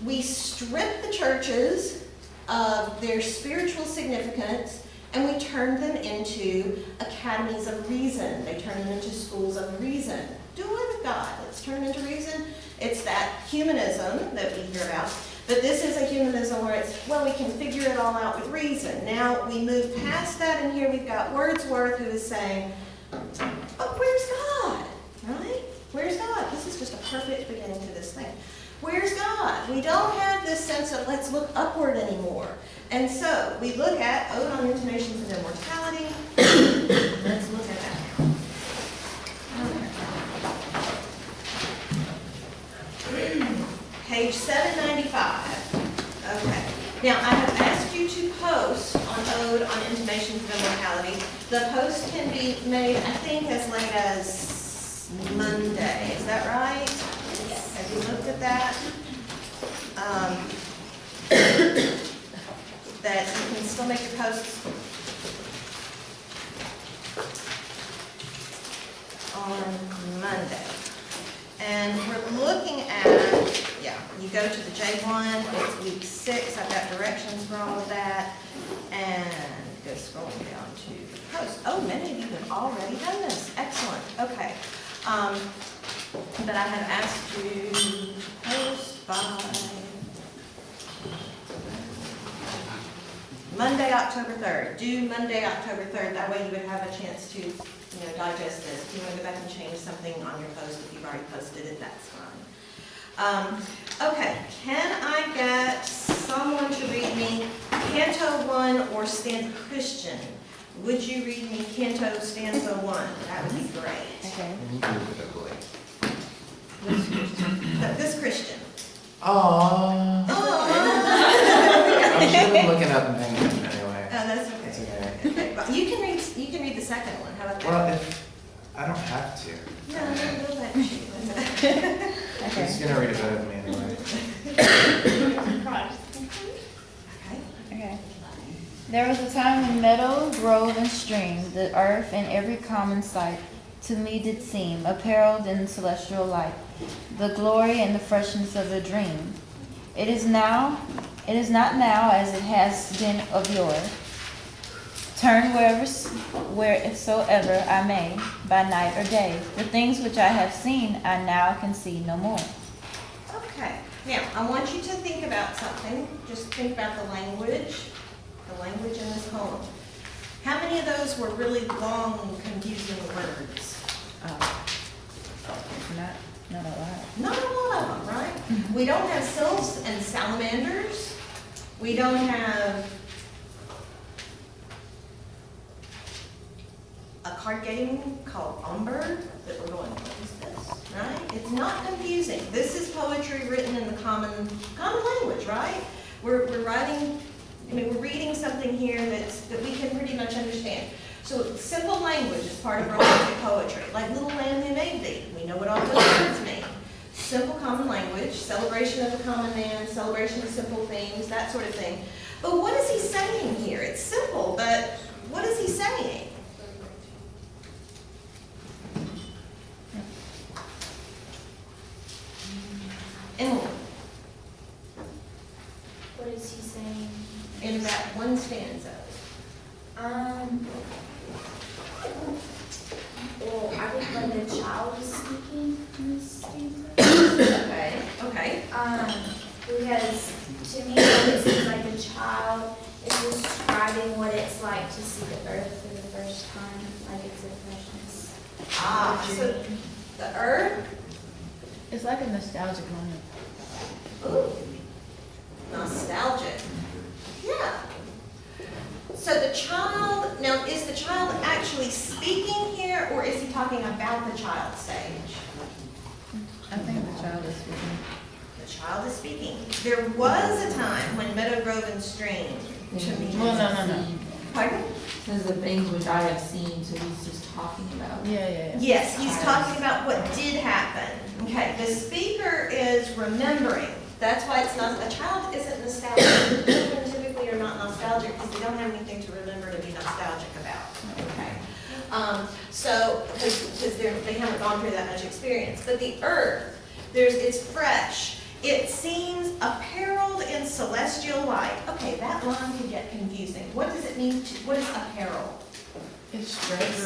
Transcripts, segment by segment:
we strip the churches of their spiritual significance, and we turn them into academies of reason. They turn them into schools of reason. Do away with God. Let's turn it into reason. It's that humanism that we hear about. But this is a humanism where it's, well, we can figure it all out with reason. Now we move past that, and here we've got Wordsworth who is saying, oh, where's God? Right? Where's God? This is just a perfect beginning to this thing. Where's God? We don't have this sense of let's look upward anymore. And so we look at Ode on Intimations of Immortality. Let's look at that now. Page 795. Okay. Now I have asked you to post on Ode on Intimations of Immortality. The post can be made, I think, as late as Monday. Is that right? Yes. Have you looked at that? That you can still make your posts on Monday. And we're looking at, you go to the J1, it's week 6, I've got directions for all of that, and go scrolling down to post. Oh, many of you have already done this. Excellent. Okay. But I have asked you to post by Monday, October 3rd. Do Monday, October 3rd. That way you would have a chance to, digest this. If you want to go back and change something on your post, if you've already posted it, that's fine. Okay, can I get someone to read me Canto 1 or Stanza Christian? Would you read me Canto Stanza 1? That would be great. Okay. And you can look it up later. This Christian. Aww. I'm sure I'm looking up in English anyway. Oh, that's okay. It's okay. Okay, but you can read the second one. How about that? Well, if I don't have to. No, we'll let you. He's gonna read it better than me anyway. Okay. Okay. There was a time when meadow, grove, and stream, the earth and every common sight, to me did seem apparelled in celestial light, the glory and the freshness of a dream. It is not now as it has been of yore. Turn wheresoever I may, by night or day. The things which I have seen, I now can see no more. Okay. Now, I want you to think about something. Just think about the language in this poem. How many of those were really long, confusing words? Not a lot. Not a lot of them, right? We don't have sylphs and salamanders. We don't have a card game called Umber that we're going, what is this, right? It's not confusing. This is poetry written in the common language, right? We're writing, we're reading something here that we can pretty much understand. So simple language is part of romantic poetry, like Little Lamb Who Made Thee. We know what all those words mean. Simple common language, celebration of the common man, celebration of simple things, that sort of thing. But what is he saying here? It's simple, but what is he saying? Emily, What is he saying? in that one stanza. Well, I think when the child is speaking in this stanza. Okay. Because to me, it seems like a child is describing what it's like to see the earth for the first time, like it's a freshness. So the earth, It's like a nostalgic moment. ooh, nostalgic. Yeah. So the child, now is the child actually speaking here, or is he talking about the child stage? I think the child is speaking. The child is speaking. There was a time when Meadow, Grove, and Stream to me. Well, no. Pardon? Says the things which I have seen, so he's just talking about. Yeah. Yes, he's talking about what did happen. Okay, the speaker is remembering. That's why it's not, a child isn't nostalgic. Children typically are not nostalgic because they don't have anything to remember to be nostalgic about. Okay. So, because they haven't gone through that much experience. But the earth, it's fresh. It seems apparelled in celestial light. Okay, that line could get confusing. What does it mean what is apparel? It's dress.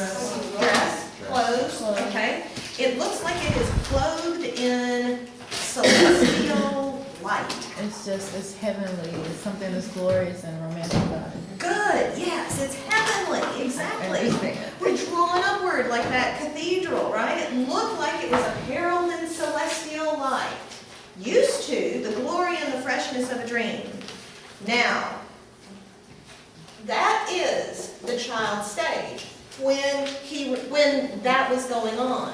Dress, clothes, okay. It looks like it is clothed in celestial light. It's heavenly. It's something that's glorious and romantic about it. Good, yes, it's heavenly, exactly. We're drawn upward like that cathedral, right? It looked like it was apparelled in celestial light. Used to the glory and the freshness of a dream. Now, that is the child stage when that was going on.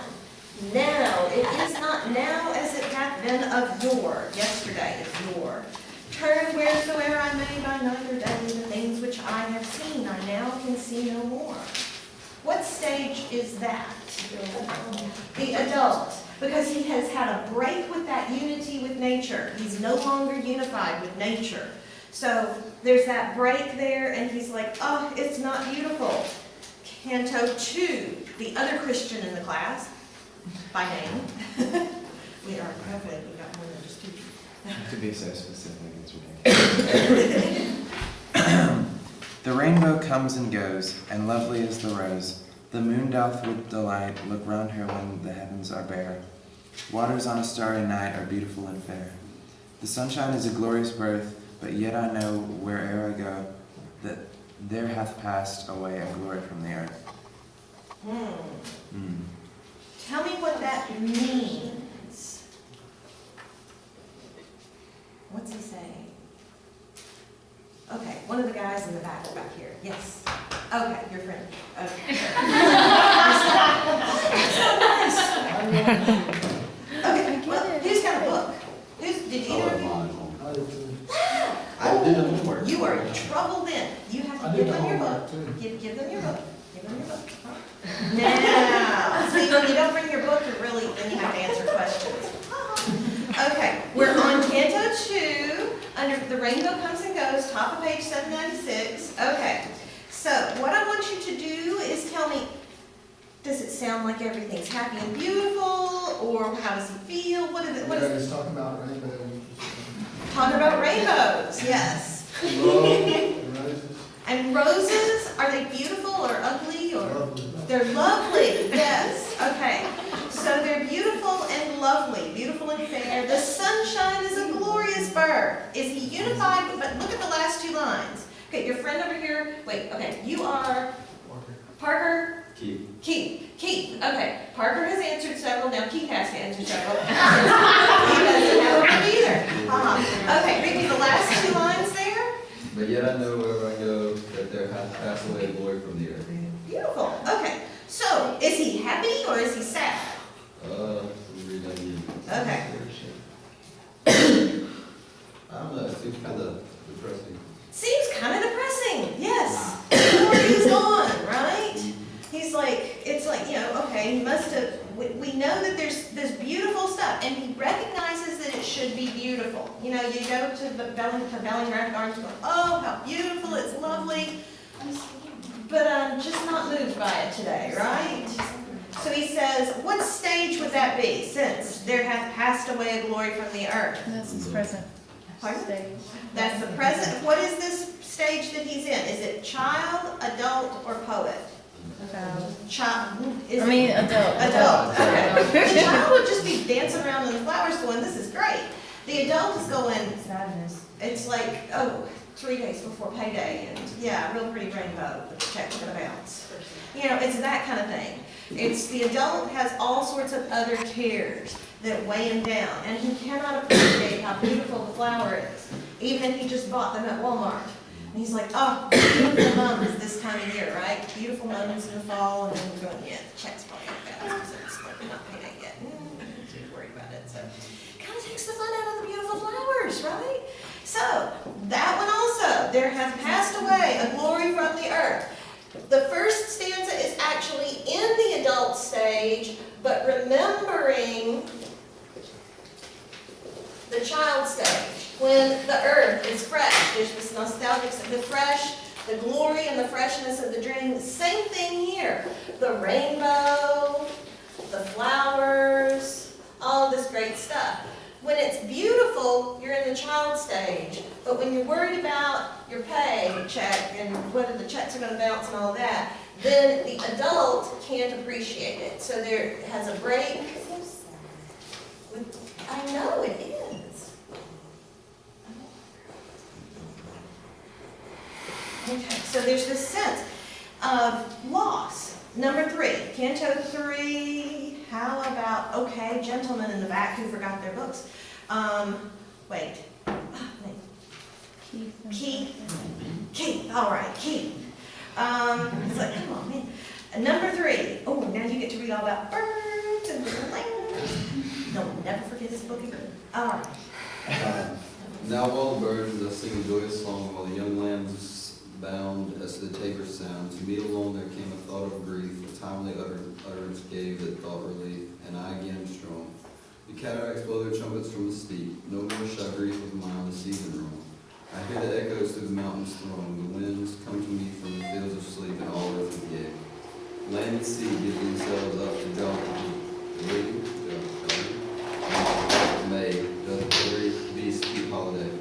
Now, it is not now as it hath been of yore. Yesterday is yore. Turn wheresoever I may by night or day, the things which I have seen, I now can see no more. What stage is that? The adult. Because he has had a break with that unity with nature. He's no longer unified with nature. So there's that break there, and he's like, oh, it's not beautiful. Canto 2, the other Christian in the class, by name. We are perfect, we got more than just two. To be so specific, it's ridiculous. The rainbow comes and goes, and lovely is the rose. The moon doth with delight look round her when the heavens are bare. Waters on a starry night are beautiful and fair. The sunshine is a glorious birth, but yet I know, where'er I go, that there hath passed away a glory from the earth. Tell me what that means. What's he saying? Okay, one of the guys in the back here. Yes. Okay, your friend. Okay. So nice. Okay, well, who's got a book? Did either of you? I did the homework. You are troubled in. You have I to did give the them your book. homework too. Give them your book. Give them your book. Now, see, when you don't bring your book, then you have to answer questions. Okay, we're on Canto 2, under The Rainbow Comes and Goes, top of page 796. Okay, so what I want you to do is tell me, does it sound like everything's happy and beautiful, or how does he feel? What is it? What is it? He's talking about rainbows. Talking about rainbows, yes. Roses. And roses, are they beautiful or ugly or? Lovely. They're lovely, yes. Okay, so they're beautiful and lovely, beautiful and fair. The sunshine is a glorious bird. Is he unified? But look at the last two lines. Okay, your friend over here, wait, okay, you are Parker? Keith, okay. Parker has answered several, now Keith has to answer several. He doesn't have one either. Okay, read me the last two lines there. But yet I know wherever I go that there hath passed away glory from the earth. Beautiful, okay. So, is he happy or is he sad? Read that again. Okay. I don't know, it seems kind of depressing. Seems kind of depressing, yes. Glory's gone, right? He's like, it's like, okay, he must have, we know that there's this beautiful stuff, and he recognizes that it should be beautiful. You go to the Bellingham Gardens, go, oh, how beautiful, it's lovely, but I'm just not moved by it today, right? So he says, what stage would that be, since there hath passed away a glory from the earth? That's his present Pardon? stage. That's the present. What is this stage that he's in? Is it child, adult, or poet? Child. Adult. Adult. Okay. The child would just be dancing around in the flowers going, this is great. The adult is going, Sadness. it's like, 3 days before payday, and yeah, real pretty rainbow, but the check's gonna bounce. It's that kind of thing. It's the adult has all sorts of other cares that weigh him down, and he cannot appreciate how beautiful the flower is, even if he just bought them at Walmart. And he's like, oh, beautiful mums this time of year, right? Beautiful mums in the fall, and then we're going, yeah, the check's probably gonna bounce, because it's like not payday yet. I'm too worried about it, so. Kind of takes the fun out of the beautiful flowers, right? So, that one also, there hath passed away a glory from the earth. The first stanza is actually in the adult stage, but remembering the child stage, when the earth is fresh. There's this nostalgic, the fresh, the glory and the freshness of the dream. Same thing here. The rainbow, the flowers, all this great stuff. When it's beautiful, you're in the child stage. But when you're worried about your paycheck and whether the checks are gonna bounce and all that, then the adult can't appreciate it. So there has a break. I know it is. Okay, so there's this sense of loss. Number 3, Canto 3, how about, okay, gentlemen in the back who forgot their books. Wait. Keith, all right, Keith. It's like, come on, man. Number 3, oh, now you get to read all about birds and land. No, never forget this book again. All right. Now while the birds are singing a joyous song, while the young lambs bound as to the taper's sound, to me alone there came a thought of grief, a timely utterance gave that thought relief, and I again strong. The cataracts blow their trumpets from the steep, no more shall grief of mine the season roam. I hear the echoes through the mountains throng, the winds come to me from the fields of sleep, and all earth is gay. Land and sea give themselves up to jolly. May, doth every beast keep holiday.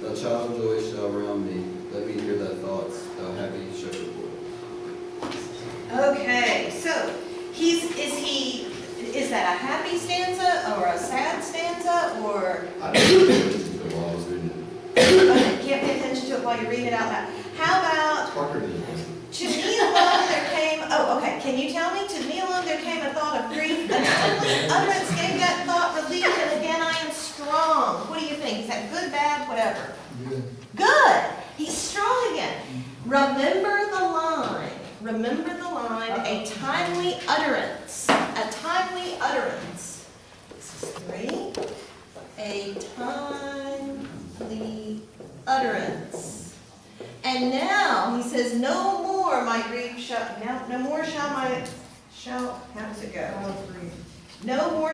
Thou child of joy shall round me, let me hear thy thoughts, thou happy shepherd boy. Okay, so is that a happy stanza or a sad stanza or? I don't know while I was reading it. Okay, can't pay attention to it while you're reading it out loud. How about, Parker did. to me alone there came, oh, okay, can you tell me? To me alone there came a thought of grief, an only utterance gave that thought relief, and again I am strong. What do you think? Is that good, bad, whatever? Good. Good. He's strong again. Remember the line. Remember the line. A timely utterance. A timely utterance. This is 3. A timely utterance. And now he says, no more my grief shall, no more shall my, how does it go? No more